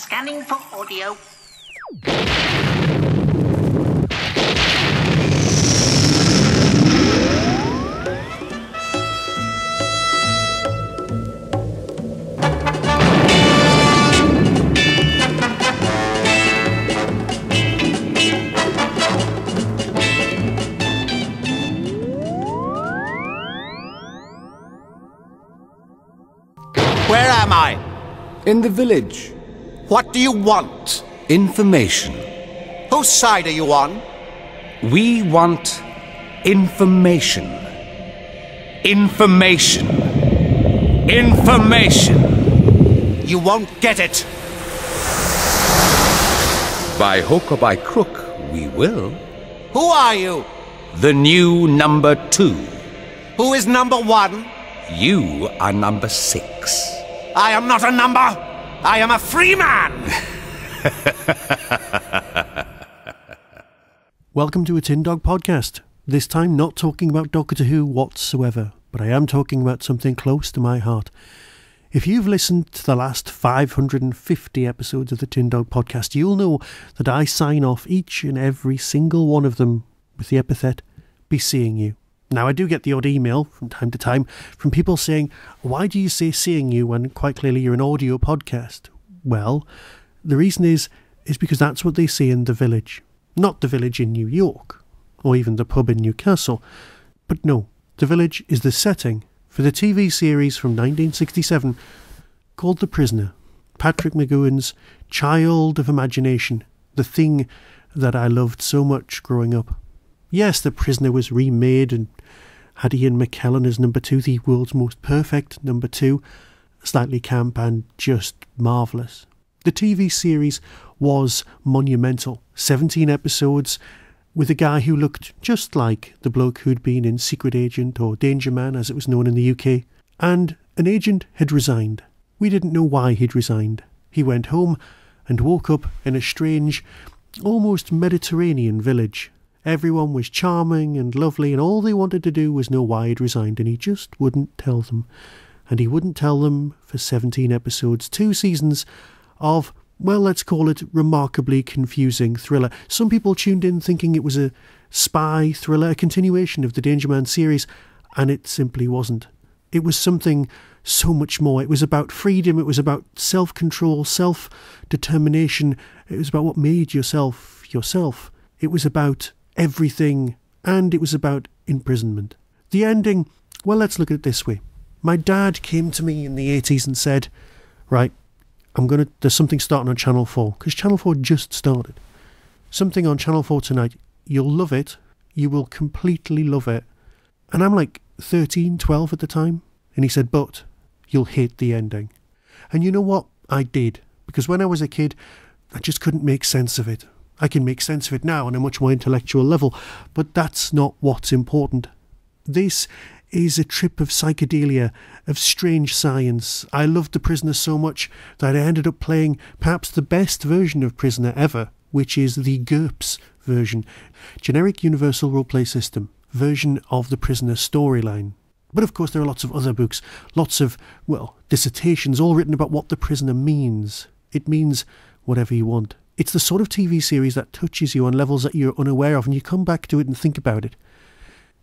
Scanning for audio. Where am I? In the village. What do you want? Information. Whose side are you on? We want information. Information. Information. You won't get it. By hook or by crook, we will. Who are you? The new number 2. Who is number 1? You are number 6. I am not a number. I am a free man. Welcome to a Tin Dog podcast. This time not talking about Doctor Who whatsoever, but I am talking about something close to my heart. If you've listened to the last 550 episodes of the Tin Dog podcast, you'll know that I sign off each and every single one of them with the epithet, "Be seeing you." Now, I do get the odd email from time to time from people saying, why do you say seeing you when quite clearly you're an audio podcast? Well, the reason is because that's what they say in the village. Not the village in New York, or even the pub in Newcastle. But no, the village is the setting for the TV series from 1967 called The Prisoner, Patrick McGoohan's child of imagination, the thing that I loved so much growing up. Yes, The Prisoner was remade and had Ian McKellen as number 2, the world's most perfect number 2, slightly camp and just marvellous. The TV series was monumental. 17 episodes with a guy who looked just like the bloke who'd been in Secret Agent or Danger Man as it was known in the UK. And an agent had resigned. We didn't know why he'd resigned. He went home and woke up in a strange, almost Mediterranean village. Everyone was charming and lovely, and all they wanted to do was know why he'd resigned, and he just wouldn't tell them. And he wouldn't tell them for 17 episodes, 2 seasons of, well, let's call it remarkably confusing thriller. Some people tuned in thinking it was a spy thriller, a continuation of the Danger Man series, and it simply wasn't. It was something so much more. It was about freedom, it was about self-control, self-determination, it was about what made yourself yourself. It was about everything, and it was about imprisonment. The ending, well, let's look at it this way. My dad came to me in the 80s and said, right, there's something starting on Channel 4, because Channel 4 just started. Something on Channel 4 tonight. You'll love it. You will completely love it. And I'm like 13, 12 at the time. And he said, but you'll hate the ending. And you know what? I did. Because when I was a kid, I just couldn't make sense of it. I can make sense of it now on a much more intellectual level, but that's not what's important. This is a trip of psychedelia, of strange science. I loved The Prisoner so much that I ended up playing perhaps the best version of Prisoner ever, which is the GURPS version, Generic Universal Roleplay System, version of the Prisoner storyline. But of course there are lots of other books, lots of, well, dissertations, all written about what the prisoner means. It means whatever you want. It's the sort of TV series that touches you on levels that you're unaware of, and you come back to it and think about it.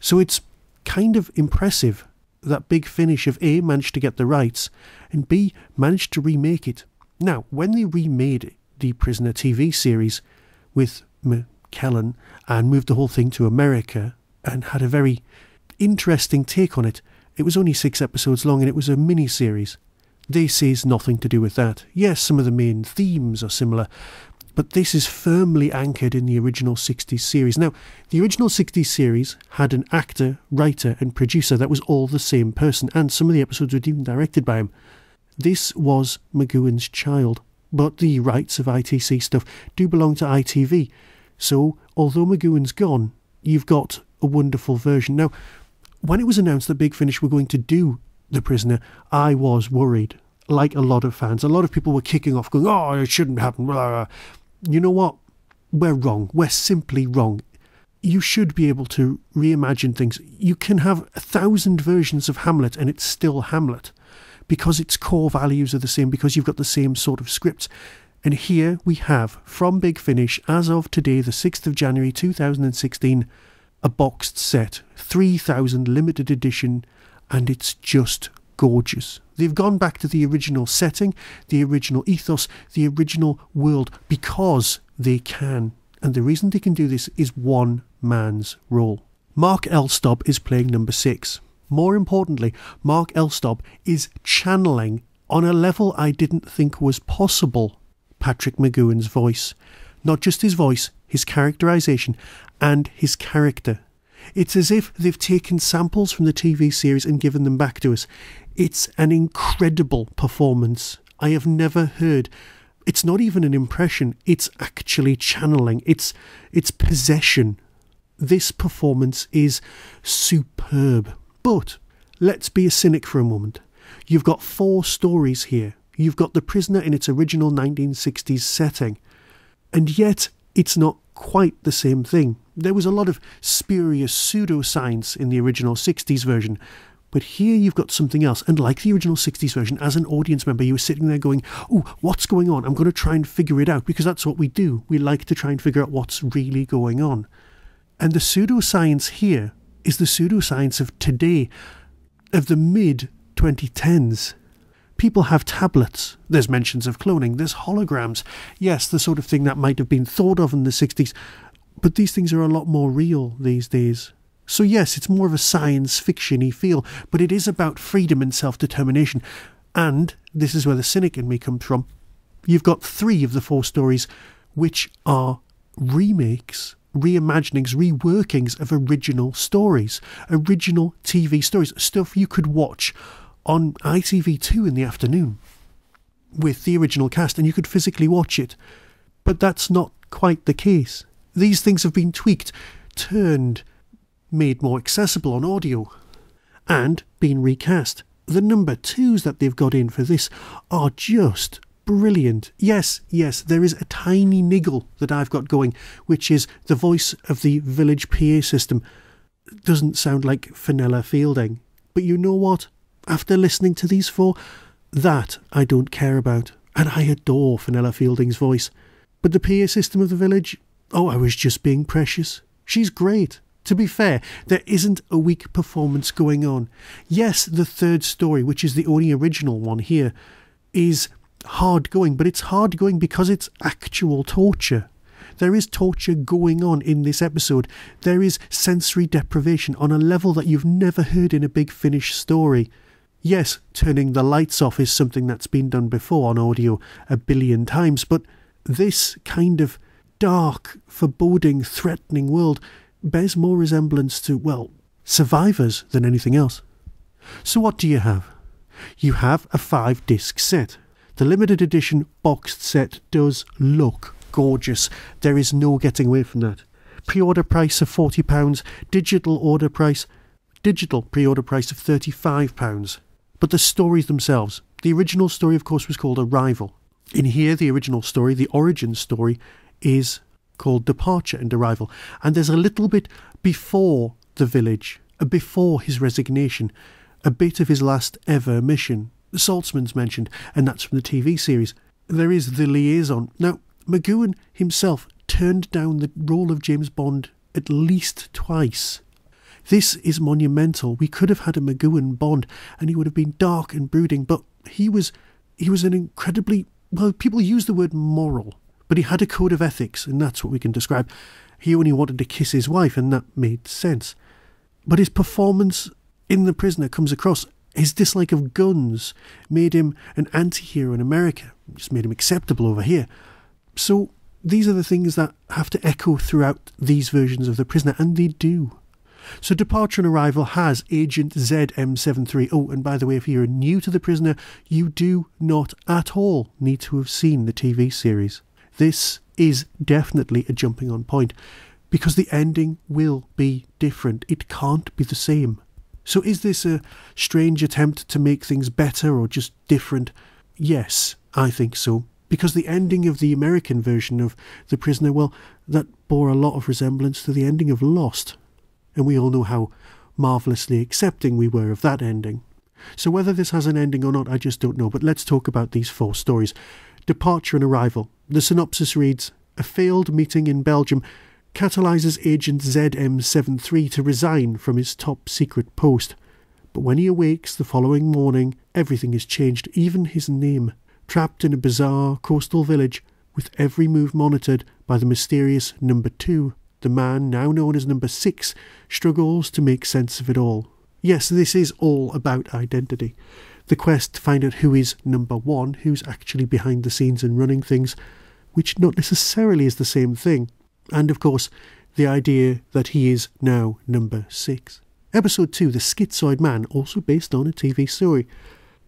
So it's kind of impressive that Big Finish of A managed to get the rights, and B managed to remake it. Now, when they remade the Prisoner TV series with McKellen and moved the whole thing to America and had a very interesting take on it, it was only 6 episodes long and it was a mini-series. This is nothing to do with that. Yes, some of the main themes are similar, but this is firmly anchored in the original 60s series. Now, the original 60s series had an actor, writer and producer that was all the same person, and some of the episodes were even directed by him. This was McGoohan's child, but the rights of ITC stuff do belong to ITV. So, although McGoohan's gone, you've got a wonderful version. Now, when it was announced that Big Finish were going to do The Prisoner, I was worried. Like a lot of fans, a lot of people were kicking off, going, oh, it shouldn't happen, blah, blah. You know what? We're wrong. We're simply wrong. You should be able to reimagine things. You can have 1,000 versions of Hamlet and it's still Hamlet because its core values are the same, because you've got the same sort of scripts. And here we have, from Big Finish, as of today, the 6th of January 2016, a boxed set, 3,000 limited edition, and it's just gorgeous. They've gone back to the original setting, the original ethos, the original world, because they can. And the reason they can do this is one man's role. Mark Elstob is playing number 6. More importantly, Mark Elstob is channeling, on a level I didn't think was possible, Patrick McGoohan's voice. Not just his voice, his characterisation, and his character. It's as if they've taken samples from the TV series and given them back to us. It's an incredible performance. I have never heard. It's not even an impression, it's actually channeling. It's possession. This performance is superb. But let's be a cynic for a moment. You've got 4 stories here. You've got The Prisoner in its original 1960s setting. And yet, it's not quite the same thing. There was a lot of spurious pseudoscience in the original 60s version. But here you've got something else. And like the original 60s version, as an audience member, you were sitting there going, oh, what's going on? I'm going to try and figure it out. Because that's what we do. We like to try and figure out what's really going on. And the pseudoscience here is the pseudoscience of today, of the mid-2010s. People have tablets. There's mentions of cloning. There's holograms. Yes, the sort of thing that might have been thought of in the 60s. But these things are a lot more real these days. So yes, it's more of a science fiction-y feel, but it is about freedom and self-determination. And this is where the cynic in me comes from. You've got 3 of the 4 stories which are remakes, reimaginings, reworkings of original stories, original TV stories, stuff you could watch on ITV2 in the afternoon with the original cast, and you could physically watch it. But that's not quite the case. These things have been tweaked, turned, made more accessible on audio, and been recast. The number 2s that they've got in for this are just brilliant. Yes, there is a tiny niggle that I've got going, which is the voice of the village PA system. Doesn't sound like Fenella Fielding. But you know what? After listening to these 4, that I don't care about. And I adore Fenella Fielding's voice. But the PA system of the village, I was just being precious. She's great. To be fair, there isn't a weak performance going on. Yes, the 3rd story, which is the only original one here, is hard going, but it's hard going because it's actual torture. There is torture going on in this episode. There is sensory deprivation on a level that you've never heard in a Big Finish story. Yes, turning the lights off is something that's been done before on audio a billion times, but this kind of dark, foreboding, threatening world bears more resemblance to, well, Survivors than anything else. So what do you have? You have a 5-disc set. The limited edition boxed set does look gorgeous. There is no getting away from that. Pre-order price of £40, digital pre-order price of £35. But the stories themselves, the original story of course was called Arrival. In here the original story, the origin story, is called Departure and Arrival. And there's a little bit before the village, before his resignation, a bit of his last ever mission. The Saltzman's mentioned, and that's from the TV series. There is The Liaison. Now, McGoohan himself turned down the role of James Bond at least twice. This is monumental. We could have had a McGoohan Bond, and he would have been dark and brooding, but he was an incredibly, well, people use the word moral, but he had a code of ethics, and that's what we can describe. He only wanted to kiss his wife, and that made sense. But his performance in The Prisoner comes across. His dislike of guns made him an anti-hero in America. Just made him acceptable over here. So these are the things that have to echo throughout these versions of The Prisoner, and they do. So Departure and Arrival has Agent ZM73. Oh, and by the way, if you're new to The Prisoner, you do not at all need to have seen the TV series. This is definitely a jumping on point, because the ending will be different. It can't be the same. So is this a strange attempt to make things better or just different? Yes, I think so. Because the ending of the American version of The Prisoner, well, that bore a lot of resemblance to the ending of Lost. And we all know how marvellously accepting we were of that ending. So whether this has an ending or not, I just don't know. But let's talk about these 4 stories. Departure and Arrival. The synopsis reads, a failed meeting in Belgium catalyses Agent ZM73 to resign from his top secret post. But when he awakes the following morning, everything is changed, even his name. Trapped in a bizarre coastal village, with every move monitored by the mysterious number 2, the man, now known as number 6, struggles to make sense of it all. Yes, this is all about identity. The quest to find out who is number 1, who's actually behind the scenes and running things, which not necessarily is the same thing. And of course, the idea that he is now number 6. Episode 2, The Schizoid Man, also based on a TV story.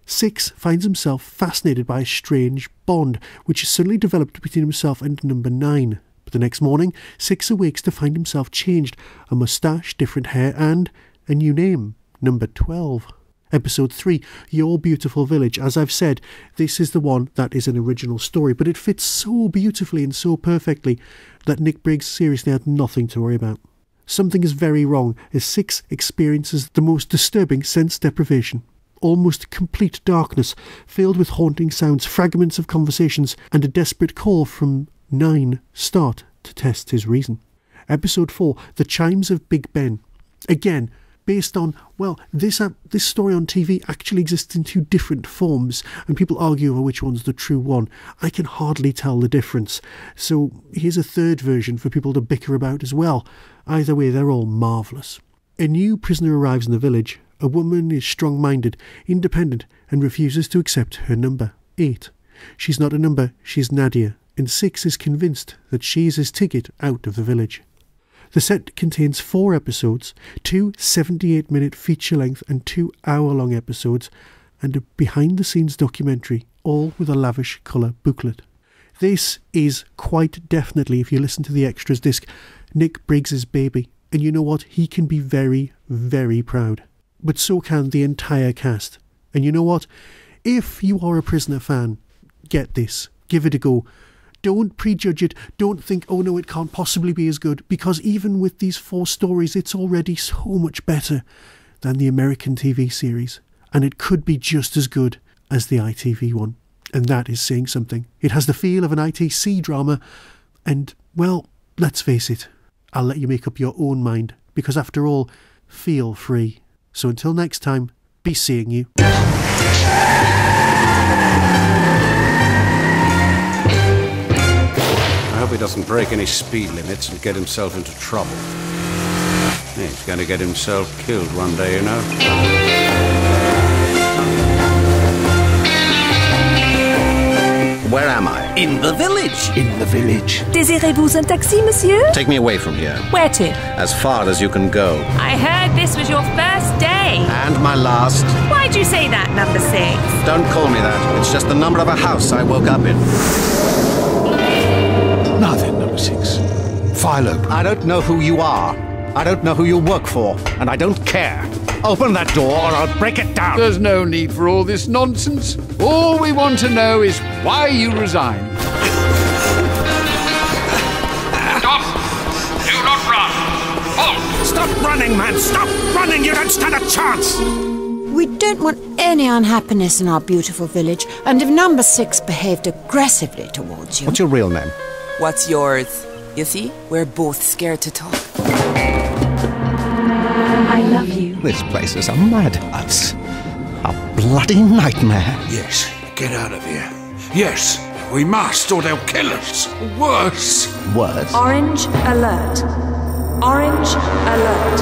6 finds himself fascinated by a strange bond, which is suddenly developed between himself and number 9. But the next morning, 6 awakes to find himself changed, a moustache, different hair, and a new name, number 12. Episode 3, Your Beautiful Village. As I've said, this is the one that is an original story, but it fits so beautifully and so perfectly that Nick Briggs seriously had nothing to worry about. Something is very wrong as 6 experiences the most disturbing sense deprivation. Almost complete darkness, filled with haunting sounds, fragments of conversations, and a desperate call from 9 start to test his reason. Episode 4, The Chimes of Big Ben. Again, based on, well, this story on TV actually exists in 2 different forms, and people argue over which one's the true one. I can hardly tell the difference. So here's a third version for people to bicker about as well. Either way, they're all marvellous. A new prisoner arrives in the village. A woman is strong-minded, independent, and refuses to accept her number, 8. She's not a number, she's Nadia, and 6 is convinced that she's his ticket out of the village. The set contains 4 episodes, 2 78-minute feature-length and 2 hour-long episodes, and a behind-the-scenes documentary, all with a lavish colour booklet. This is quite definitely, if you listen to the extras disc, Nick Briggs's baby, and you know what? He can be very, very proud. But so can the entire cast. And you know what? If you are a Prisoner fan, get this. Give it a go. Don't prejudge it. Don't think, oh no, it can't possibly be as good. Because even with these 4 stories, it's already so much better than the American TV series. And it could be just as good as the ITV one. And that is saying something. It has the feel of an ITC drama. And, well, let's face it. I'll let you make up your own mind. Because after all, feel free. So until next time, be seeing you. I hope he doesn't break any speed limits and get himself into trouble. He's going to get himself killed one day, you know. Where am I? In the village. In the village. Désirez-vous un taxi, monsieur? Take me away from here. Where to? As far as you can go. I heard this was your first day. And my last. Why'd you say that, number 6? Don't call me that. It's just the number of a house I woke up in. Now then, number 6. File open. I don't know who you are. I don't know who you work for. And I don't care. Open that door or I'll break it down. There's no need for all this nonsense. All we want to know is why you resigned. Stop! Do not run! Halt! Stop running, man! Stop running! You don't stand a chance! We don't want any unhappiness in our beautiful village, and if number 6 behaved aggressively towards you... What's your real name? What's yours? You see, we're both scared to talk. I love you. This place is a madhouse. A bloody nightmare. Yes, get out of here. Yes, we must, or they'll kill us. Worse. Words. Orange alert. Orange alert.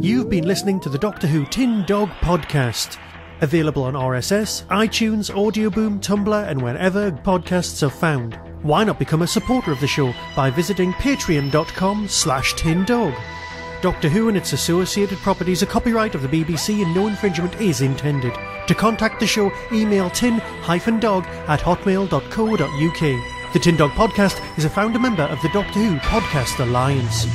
You've been listening to the Doctor Who Tin Dog podcast. Available on RSS, iTunes, Audioboom, Tumblr, and wherever podcasts are found. Why not become a supporter of the show by visiting patreon.com/tindog. Doctor Who and its associated properties are copyright of the BBC and no infringement is intended. To contact the show, email tin-dog@hotmail.co.uk. The Tin Dog Podcast is a founder member of the Doctor Who Podcast Alliance.